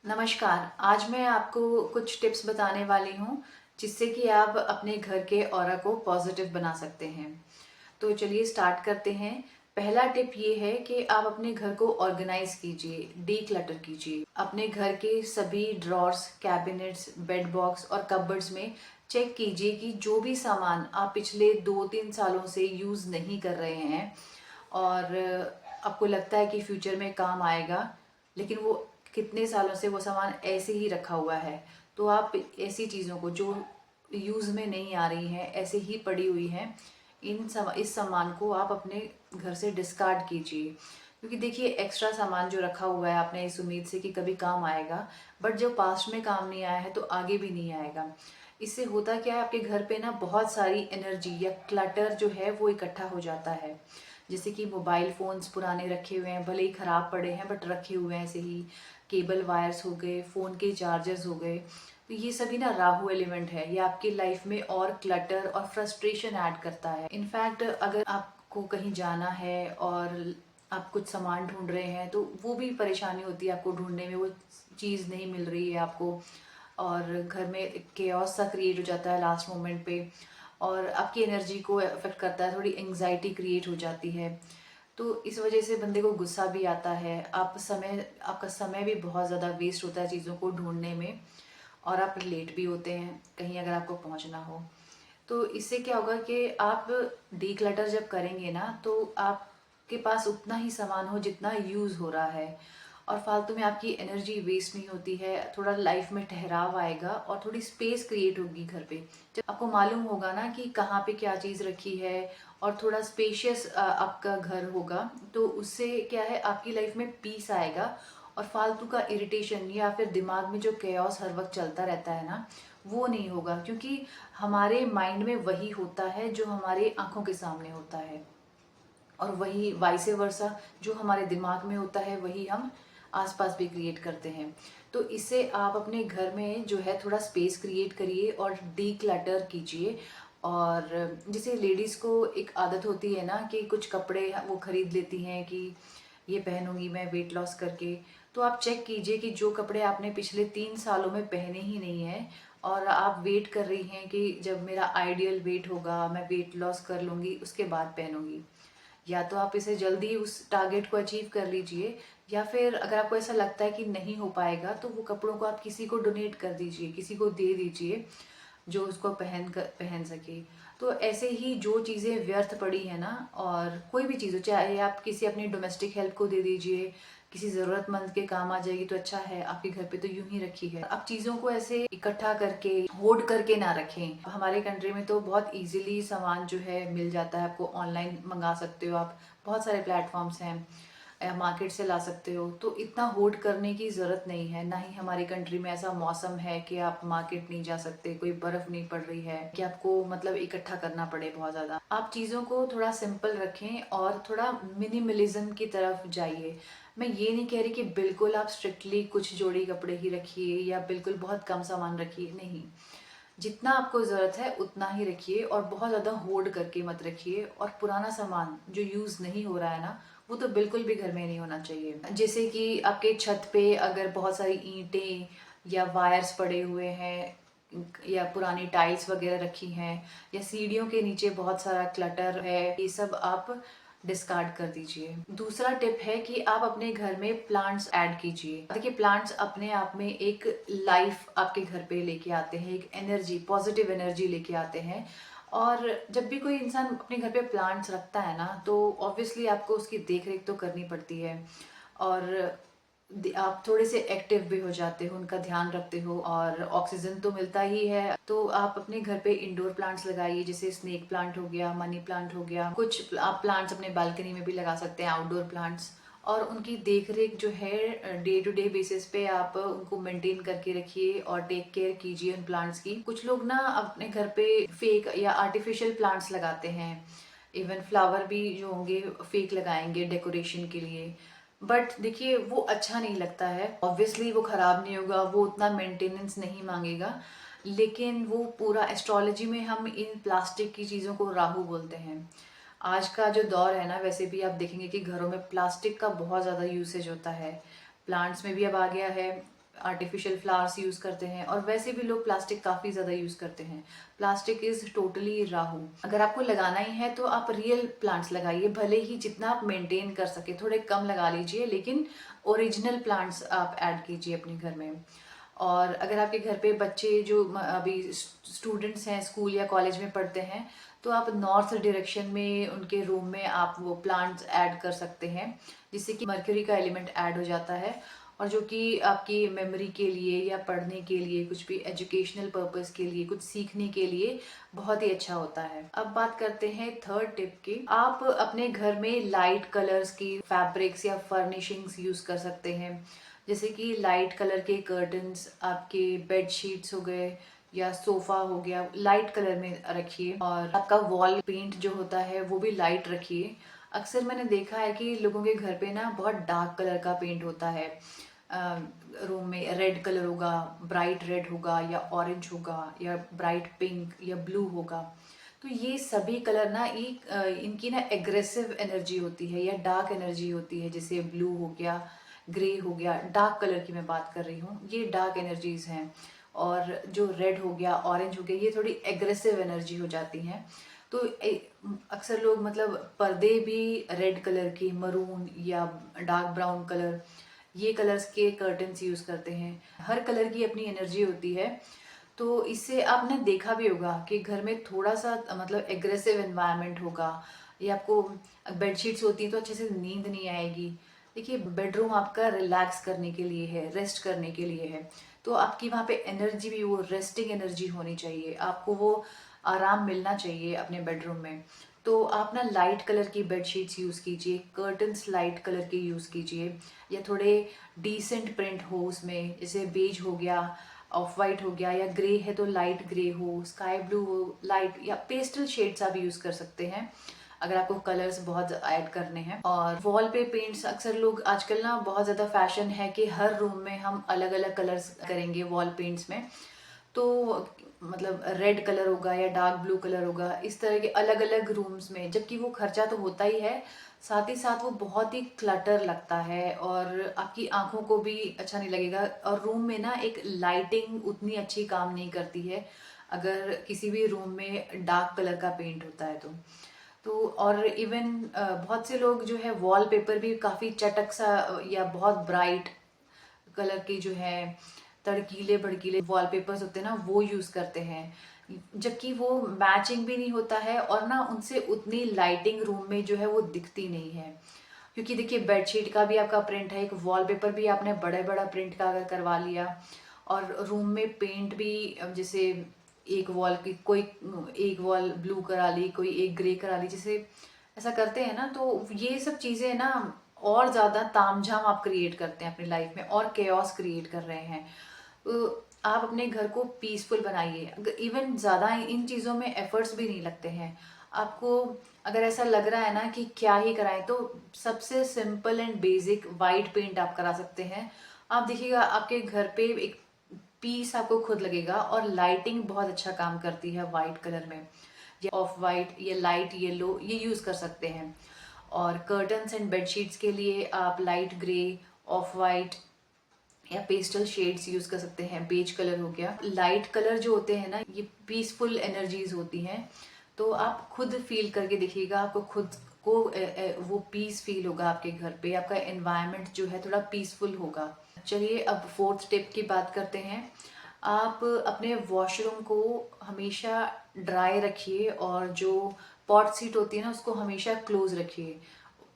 नमस्कार। आज मैं आपको कुछ टिप्स बताने वाली हूँ जिससे कि आप अपने घर के ऑरा को पॉजिटिव बना सकते हैं। तो चलिए स्टार्ट करते हैं। पहला टिप ये है कि आप अपने घर को ऑर्गेनाइज कीजिए, डीक्लटर कीजिए। अपने घर के सभी ड्रॉर्स, कैबिनेट्स, बेड बॉक्स और कबर्ड्स में चेक कीजिए कि जो भी सामान आप पिछले 2-3 सालों से यूज़ नहीं कर रहे हैं और आपको लगता है कि फ्यूचर में काम आएगा, लेकिन वो कितने सालों से वो सामान ऐसे ही रखा हुआ है, तो आप ऐसी चीज़ों को जो यूज़ में नहीं आ रही हैं, ऐसे ही पड़ी हुई हैं, इस सामान को आप अपने घर से डिस्कार्ड कीजिए। क्योंकि देखिए, एक्स्ट्रा सामान जो रखा हुआ है आपने इस उम्मीद से कि कभी काम आएगा, बट जो पास्ट में काम नहीं आया है तो आगे भी नहीं आएगा। इससे होता क्या है, आपके घर पे ना बहुत सारी एनर्जी या क्लटर जो है वो इकट्ठा हो जाता है। जैसे कि मोबाइल फोन्स पुराने रखे हुए हैं, भले ही खराब पड़े हैं बट रखे हुए हैं ऐसे ही। केबल वायर्स हो गए, फ़ोन के चार्जर्स हो गए, तो ये सभी ना राहु एलिमेंट है। ये आपकी लाइफ में और क्लटर और फ्रस्ट्रेशन ऐड करता है। इनफैक्ट अगर आपको कहीं जाना है और आप कुछ सामान ढूंढ रहे हैं तो वो भी परेशानी होती है आपको ढूंढने में, वो चीज़ नहीं मिल रही है आपको और घर में केओस सा क्रिएट हो जाता है लास्ट मोमेंट पे और आपकी एनर्जी को अफेक्ट करता है, थोड़ी एंग्जाइटी क्रिएट हो जाती है। तो इस वजह से बंदे को गुस्सा भी आता है, आपका समय भी बहुत ज़्यादा वेस्ट होता है चीज़ों को ढूंढने में और आप लेट भी होते हैं कहीं अगर आपको पहुंचना हो। तो इससे क्या होगा कि आप डीक्लटर जब करेंगे ना तो आपके पास उतना ही सामान हो जितना यूज़ हो रहा है और फालतू में आपकी एनर्जी वेस्ट नहीं होती है। थोड़ा लाइफ में ठहराव आएगा और थोड़ी स्पेस क्रिएट होगी घर पे। जब आपको मालूम होगा ना कि कहाँ पे क्या चीज़ रखी है और थोड़ा स्पेशियस आपका घर होगा, तो उससे क्या है, आपकी लाइफ में पीस आएगा और फालतू का इरिटेशन या फिर दिमाग में जो केओस हर वक्त चलता रहता है ना, वो नहीं होगा। क्योंकि हमारे माइंड में वही होता है जो हमारे आंखों के सामने होता है और वही वाइसे वर्सा जो हमारे दिमाग में होता है वही हम आसपास भी क्रिएट करते हैं। तो इससे आप अपने घर में जो है थोड़ा स्पेस क्रिएट करिए और डीक्लटर कीजिए। और जैसे लेडीज़ को एक आदत होती है ना कि कुछ कपड़े वो खरीद लेती हैं कि ये पहनूंगी मैं वेट लॉस करके। तो आप चेक कीजिए कि जो कपड़े आपने पिछले 3 सालों में पहने ही नहीं है और आप वेट कर रही हैं कि जब मेरा आइडियल वेट होगा मैं वेट लॉस कर लूँगी उसके बाद पहनूंगी, या तो आप इसे जल्दी उस टारगेट को अचीव कर लीजिए, या फिर अगर आपको ऐसा लगता है कि नहीं हो पाएगा तो वो कपड़ों को आप किसी को डोनेट कर दीजिए, किसी को दे दीजिए जो उसको पहन सके। तो ऐसे ही जो चीज़ें व्यर्थ पड़ी है ना, और कोई भी चीज़ हो, चाहे आप किसी अपनी डोमेस्टिक हेल्प को दे दीजिए, किसी ज़रूरतमंद के काम आ जाएगी तो अच्छा है। आपके घर पे तो यूं ही रखी है, आप चीज़ों को ऐसे इकट्ठा करके होर्ड करके ना रखें। हमारे कंट्री में तो बहुत इजीली सामान जो है मिल जाता है, आपको ऑनलाइन मंगा सकते हो आप, बहुत सारे प्लेटफॉर्म्स हैं, मार्केट से ला सकते हो। तो इतना होर्ड करने की ज़रूरत नहीं है। ना ही हमारी कंट्री में ऐसा मौसम है कि आप मार्केट नहीं जा सकते, कोई बर्फ़ नहीं पड़ रही है कि आपको मतलब इकट्ठा करना पड़े बहुत ज़्यादा। आप चीज़ों को थोड़ा सिंपल रखें और थोड़ा मिनिमलिज्म की तरफ जाइए। मैं ये नहीं कह रही कि बिल्कुल आप स्ट्रिक्टली कुछ जोड़ी कपड़े ही रखिए या बिल्कुल बहुत कम सामान रखिए, नहीं। जितना आपको ज़रूरत है उतना ही रखिए और बहुत ज़्यादा होर्ड करके मत रखिए। और पुराना सामान जो यूज़ नहीं हो रहा है ना, वो तो बिल्कुल भी घर में नहीं होना चाहिए। जैसे कि आपके छत पे अगर बहुत सारी ईंटें या वायर्स पड़े हुए हैं या पुरानी टाइल्स वगैरह रखी हैं या सीढ़ियों के नीचे बहुत सारा क्लटर है, ये सब आप डिस्कार्ड कर दीजिए। दूसरा टिप है कि आप अपने घर में प्लांट्स ऐड कीजिए। देखिए, प्लांट्स अपने आप में एक लाइफ आपके घर पे लेके आते हैं, एक एनर्जी, पॉजिटिव एनर्जी लेके आते हैं। और जब भी कोई इंसान अपने घर पे प्लांट्स रखता है ना, तो ऑब्वियसली आपको उसकी देख रेख तो करनी पड़ती है और आप थोड़े से एक्टिव भी हो जाते हो, उनका ध्यान रखते हो और ऑक्सीजन तो मिलता ही है। तो आप अपने घर पे इंडोर प्लांट्स लगाइए, जैसे स्नेक प्लांट हो गया, मनी प्लांट हो गया। कुछ आप प्लांट्स अपने बालकनी में भी लगा सकते हैं, आउटडोर प्लांट्स। और उनकी देख रेख जो है डे टू डे बेसिस पे आप उनको मेंटेन करके रखिए और टेक केयर कीजिए उन प्लांट्स की। कुछ लोग ना अपने घर पे फेक या आर्टिफिशियल प्लांट्स लगाते हैं, इवन फ्लावर भी जो होंगे फेक लगाएंगे डेकोरेशन के लिए। बट देखिए, वो अच्छा नहीं लगता है। ऑब्वियसली वो खराब नहीं होगा, वो उतना मेंटेनेंस नहीं मांगेगा, लेकिन वो पूरा एस्ट्रोलॉजी में हम इन प्लास्टिक की चीज़ों को राहु बोलते हैं। आज का जो दौर है ना, वैसे भी आप देखेंगे कि घरों में प्लास्टिक का बहुत ज़्यादा यूसेज होता है। प्लांट्स में भी अब आ गया है, आर्टिफिशियल फ्लावर्स यूज करते हैं, और वैसे भी लोग प्लास्टिक काफी ज्यादा यूज करते हैं। Plastic is totally Rahu. अगर आपको लगाना ही है तो आप रियल प्लांट्स लगाइए, भले ही जितना आप मेंटेन कर सके थोड़े कम लगा लीजिए, लेकिन ओरिजिनल प्लांट्स आप ऐड कीजिए अपने घर में। और अगर आपके घर पे बच्चे जो अभी स्टूडेंट्स हैं, स्कूल या कॉलेज में पढ़ते हैं, तो आप नॉर्थ डायरेक्शन में उनके रूम में आप वो प्लांट्स ऐड कर सकते हैं, जिससे कि मर्क्यूरी का एलिमेंट ऐड हो जाता है, और जो कि आपकी मेमोरी के लिए या पढ़ने के लिए, कुछ भी एजुकेशनल पर्पस के लिए, कुछ सीखने के लिए बहुत ही अच्छा होता है। अब बात करते हैं थर्ड टिप की। आप अपने घर में लाइट कलर्स की फैब्रिक्स या फर्निशिंग्स यूज कर सकते हैं, जैसे कि लाइट कलर के कर्टन्स, आपके बेड शीट्स हो गए या सोफा हो गया, लाइट कलर में रखिए। और आपका वॉल पेंट जो होता है वो भी लाइट रखिए। अक्सर मैंने देखा है कि लोगों के घर पे ना बहुत डार्क कलर का पेंट होता है। रूम में रेड कलर होगा, ब्राइट रेड होगा, या ऑरेंज होगा, या ब्राइट पिंक या ब्लू होगा। तो ये सभी कलर ना इनकी ना एग्रेसिव एनर्जी होती है या डार्क एनर्जी होती है। जैसे ब्लू हो गया, ग्रे हो गया, डार्क कलर की मैं बात कर रही हूँ, ये डार्क एनर्जीज हैं। और जो रेड हो गया, ऑरेंज हो गया, ये थोड़ी एग्रेसिव एनर्जी हो जाती हैं। तो अक्सर लोग मतलब पर्दे भी रेड कलर की, मरून या डार्क ब्राउन कलर, ये कलर्स के कर्टन्स यूज करते हैं। हर कलर की अपनी एनर्जी होती है। तो इससे आपने देखा भी होगा कि घर में थोड़ा सा मतलब एग्रेसिव एनवायरनमेंट होगा, या आपको बेडशीट्स होती हैं तो अच्छे से नींद नहीं आएगी। देखिए, बेडरूम आपका रिलैक्स करने के लिए है, रेस्ट करने के लिए है, तो आपकी वहाँ पे एनर्जी भी वो रेस्टिंग एनर्जी होनी चाहिए, आपको वो आराम मिलना चाहिए अपने बेडरूम में। तो आप ना लाइट कलर की बेडशीट्स यूज़ कीजिए, कर्टन्स लाइट कलर के यूज़ कीजिए, या थोड़े डिसेंट प्रिंट हो उसमें, जैसे बेज हो गया, ऑफ वाइट हो गया, या ग्रे है तो लाइट ग्रे हो, स्काई ब्लू हो, लाइट या पेस्टल शेड्स आप यूज़ कर सकते हैं अगर आपको कलर्स बहुत ऐड करने हैं। और वॉल पे पेंट्स, अक्सर लोग आजकल ना बहुत ज़्यादा फैशन है कि हर रूम में हम अलग अलग कलर्स करेंगे वॉल पेंट्स में। तो मतलब रेड कलर होगा या डार्क ब्लू कलर होगा, इस तरह के अलग अलग रूम्स में, जबकि वो खर्चा तो होता ही है, साथ ही साथ वो बहुत ही क्लटर लगता है और आपकी आंखों को भी अच्छा नहीं लगेगा। और रूम में ना एक लाइटिंग उतनी अच्छी काम नहीं करती है अगर किसी भी रूम में डार्क कलर का पेंट होता है तो और इवन बहुत से लोग जो है वॉलपेपर भी काफ़ी चटक सा या बहुत ब्राइट कलर के जो है तड़कीले भड़कीले वॉलपेपर्स होते हैं ना, वो यूज करते हैं, जबकि वो मैचिंग भी नहीं होता है, और ना उनसे उतनी लाइटिंग रूम में जो है वो दिखती नहीं है। क्योंकि देखिए, बेडशीट का भी आपका प्रिंट है, एक वॉलपेपर भी आपने बड़ा बड़ा प्रिंट का अगर करवा लिया, और रूम में पेंट भी जैसे एक वॉल की कोई एक वॉल ब्लू करा ली, कोई एक ग्रे करा ली, जैसे ऐसा करते हैं ना, तो ये सब चीजें ना और ज्यादा तामझाम आप क्रिएट करते हैं अपनी लाइफ में, और केओस क्रिएट कर रहे हैं। तो आप अपने घर को पीसफुल बनाइए। इवन ज्यादा इन चीजों में एफर्ट्स भी नहीं लगते हैं आपको। अगर ऐसा लग रहा है ना कि क्या ही कराएं, तो सबसे simple and basic white paint आप करा सकते हैं। आप देखिएगा आपके घर पे एक पीस आपको खुद लगेगा, और लाइटिंग बहुत अच्छा काम करती है वाइट कलर में, या ऑफ वाइट या लाइट येलो ये यूज कर सकते हैं। और कर्टन्स एंड बेडशीट्स के लिए आप लाइट ग्रे, ऑफ वाइट या पेस्टल शेड्स यूज कर सकते हैं। बेज कलर हो गया, लाइट कलर जो होते हैं ना, ये पीसफुल एनर्जीज होती हैं। तो आप खुद फील करके देखिएगा, आपको खुद को वो पीस फील होगा आपके घर पे, आपका एनवायरनमेंट जो है थोड़ा पीसफुल होगा। चलिए अब फोर्थ टिप की बात करते हैं। आप अपने वॉशरूम को हमेशा ड्राई रखिए, और जो पॉट सीट होती है ना उसको हमेशा क्लोज रखिए।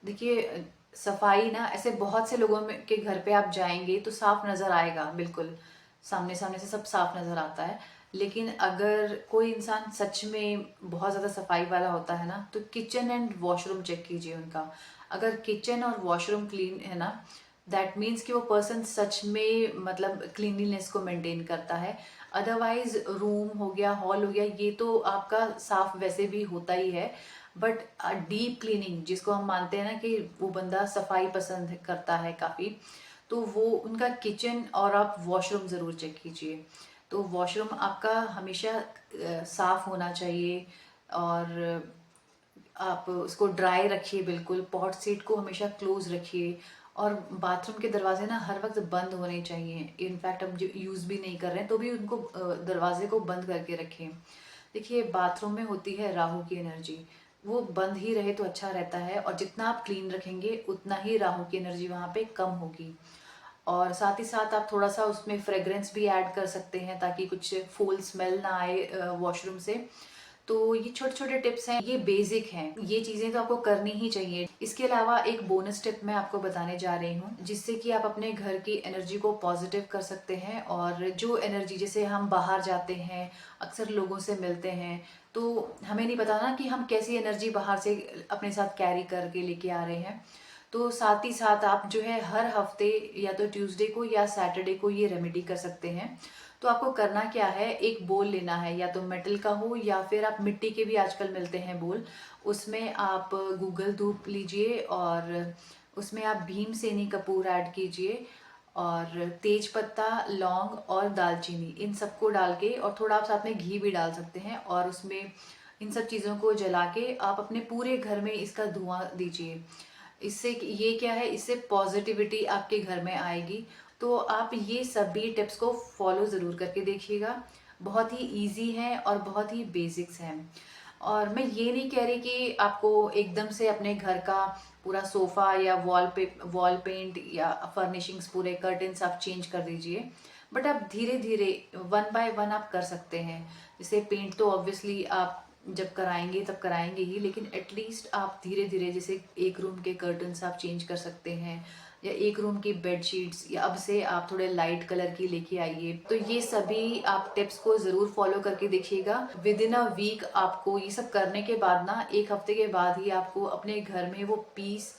देखिए, सफाई ना, ऐसे बहुत से लोगों में के घर पे आप जाएंगे तो साफ नजर आएगा, बिल्कुल सामने सामने से सब साफ नजर आता है। लेकिन अगर कोई इंसान सच में बहुत ज्यादा सफाई वाला होता है ना, तो किचन एंड वॉशरूम चेक कीजिए उनका। अगर किचन और वॉशरूम क्लीन है ना, दैट मीन्स कि वो पर्सन सच में मतलब क्लीनलीनेस को मेंटेन करता है। अदरवाइज रूम हो गया, हॉल हो गया, ये तो आपका साफ वैसे भी होता ही है, बट डीप क्लीनिंग जिसको हम मानते हैं ना कि वो बंदा सफाई पसंद करता है काफी, तो वो उनका किचन और आप वॉशरूम जरूर चेक कीजिए। तो वॉशरूम आपका हमेशा साफ होना चाहिए, और आप उसको ड्राई रखिए, बिल्कुल पॉट सीट को हमेशा क्लोज रखिए, और बाथरूम के दरवाजे ना हर वक्त बंद होने चाहिए। इनफैक्ट हम जो यूज़ भी नहीं कर रहे हैं तो भी उनको दरवाजे को बंद करके रखें। देखिए, बाथरूम में होती है राहु की एनर्जी, वो बंद ही रहे तो अच्छा रहता है, और जितना आप क्लीन रखेंगे उतना ही राहु की एनर्जी वहाँ पे कम होगी। और साथ ही साथ आप थोड़ा सा उसमें फ्रेग्रेंस भी ऐड कर सकते हैं ताकि कुछ फूल स्मेल ना आए वॉशरूम से। तो ये छोटे छोटे टिप्स हैं, ये बेसिक हैं, ये चीजें तो आपको करनी ही चाहिए। इसके अलावा एक बोनस टिप मैं आपको बताने जा रही हूँ जिससे कि आप अपने घर की एनर्जी को पॉजिटिव कर सकते हैं। और जो एनर्जी, जैसे हम बाहर जाते हैं, अक्सर लोगों से मिलते हैं, तो हमें नहीं पता ना कि हम कैसी एनर्जी बाहर से अपने साथ कैरी करके लेके आ रहे हैं। तो साथ ही साथ आप जो है हर हफ्ते या तो ट्यूसडे को या सैटरडे को ये रेमेडी कर सकते हैं। तो आपको करना क्या है, एक बोल लेना है, या तो मेटल का हो या फिर आप मिट्टी के भी आजकल मिलते हैं बोल। उसमें आप गूगल धूप लीजिए और उसमें आप भीमसेनी कपूर ऐड कीजिए और तेज पत्ता, लौंग और दालचीनी, इन सबको डाल के, और थोड़ा आप साथ में घी भी डाल सकते हैं, और उसमें इन सब चीज़ों को जला के आप अपने पूरे घर में इसका धुआं दीजिए। इससे ये क्या है, इससे पॉजिटिविटी आपके घर में आएगी। तो आप ये सभी टिप्स को फॉलो ज़रूर करके देखिएगा। बहुत ही इजी है और बहुत ही बेसिक्स हैं। और मैं ये नहीं कह रही कि आपको एकदम से अपने घर का पूरा सोफा या वॉल पेंट या फर्निशिंग्स, पूरे कर्टन्स आप चेंज कर दीजिए, बट आप धीरे धीरे, वन बाय वन आप कर सकते हैं। जैसे पेंट तो ऑब्वियसली आप जब कराएंगे तब कराएंगे ही, लेकिन एटलीस्ट आप धीरे धीरे, जैसे एक रूम के कर्टन्स आप चेंज कर सकते हैं, या एक रूम की बेड शीट्स, या अब से आप थोड़े लाइट कलर की लेके आइए। तो ये सभी आप टिप्स को जरूर फॉलो करके देखिएगा। विद इन अ वीक आपको ये सब करने के बाद ना, एक हफ्ते के बाद ही आपको अपने घर में वो पीस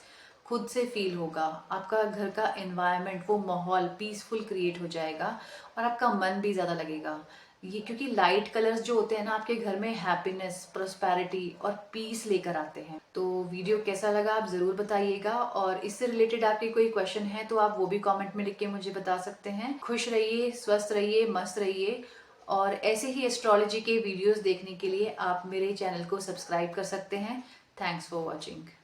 खुद से फील होगा। आपका घर का एनवायरनमेंट, वो माहौल पीसफुल क्रिएट हो जाएगा और आपका मन भी ज्यादा लगेगा। ये क्योंकि लाइट कलर्स जो होते हैं ना, आपके घर में हैप्पीनेस, प्रोस्पेरिटी और पीस लेकर आते हैं। तो वीडियो कैसा लगा आप जरूर बताइएगा, और इससे रिलेटेड आपके कोई क्वेश्चन है तो आप वो भी कमेंट में लिख के मुझे बता सकते हैं। खुश रहिए, स्वस्थ रहिए, मस्त रहिए। और ऐसे ही एस्ट्रोलॉजी के वीडियोस देखने के लिए आप मेरे चैनल को सब्सक्राइब कर सकते हैं। Thanks for watching.